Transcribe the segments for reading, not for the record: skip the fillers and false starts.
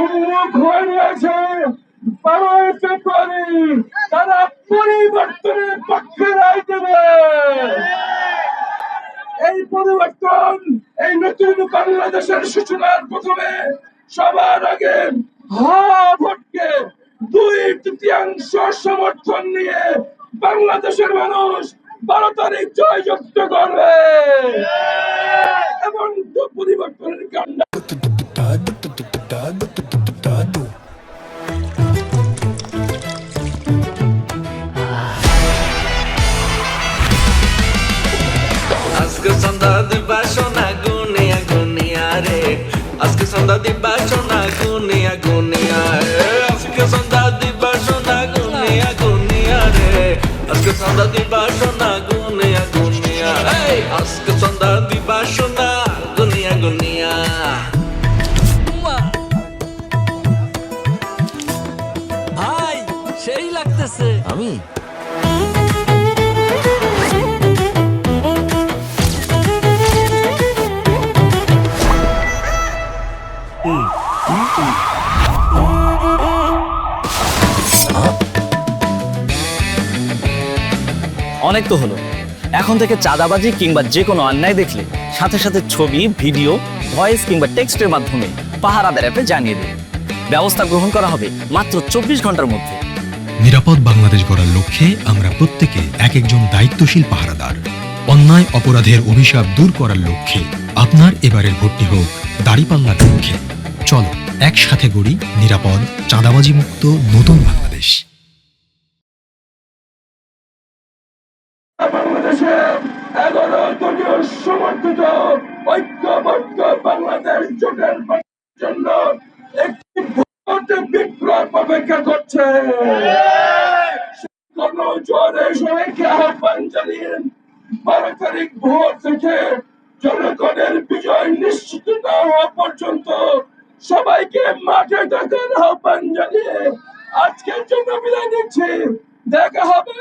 উন্মুখ হয়ে আছে 12 ফেব্রুয়ারি তারা পরিবর্তনের পক্ষে রায় দেবে। এই পরিবর্তন, এই নতুন বাংলাদেশের সূচনার প্রথমে সবার আগে ভোটকে 2/3 সমর্থন নিয়ে বাংলাদেশের মানুষ 12 তারিখ জয়যুক্ত করবে এবং পরিবর্তনের কান্না। আজকে সন্ধ্যা দিবা সোনা গুনিয়া গুনিয়া রে, আজকে সন্ধ্যা দিবা সোনা গুনিয়া গুনিয়া রে, আজকে সন্ধ্যা দিবা সোনা গুনিয়া গুনিয়া রে, আজকে সন্ধ্যা দিবা সোনা গুনিয়া গুনিয়া, আজকে সন্ধ্যা দিবা সোনা গুনিয়া গুনিয়া। ভাই সেই লাগতেছে। আমি অনেক তো হলো। এখন থেকে চাঁদাবাজি কিংবা যে কোনো অন্যায় দেখলে সাথে সাথে ছবি, ভিডিও, ভয়েস কিংবা টেক্সটের মাধ্যমে পাহারাদার অ্যাপে জানিয়ে দিন। ব্যবস্থা গ্রহণ করা হবে মাত্র 24 ঘন্টার মধ্যে। নিরাপদ বাংলাদেশ গড়ার লক্ষ্যে আমরা প্রত্যেকে এক একজন দায়িত্বশীল পাহারাদার। অন্যায় অপরাধের অভিশাপ দূর করার লক্ষ্যে আপনার এবারের ভোটটি হোক দাঁড়িপাল্লার লক্ষ্যে। চলো একসাথে গড়ি নিরাপদ, চাঁদাবাজি মুক্ত নতুন বাংলাদেশ। বাংলাদেশে 11 দলীয় সমর্থিত ঐক্যবদ্ধ বাংলাদেশ জোটের জন্য একটি ভোট বিপ্লব অপেক্ষা করছে। জোরে সবাইকে আহ্বান জানিয়ে 12 তারিখ ভোর থেকে জনগণের বিজয় নিশ্চিত না হওয়া পর্যন্ত সবাইকে মাঠে ডাকার আহ্বান জানিয়ে আজকের জন্য বিদায় নিচ্ছি। দেখা হবে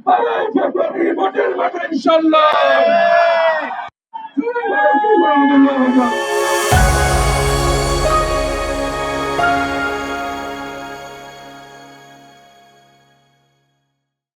12 ফেব্রুয়ারি ভোটের মাঠে ইনশাল্লাহ।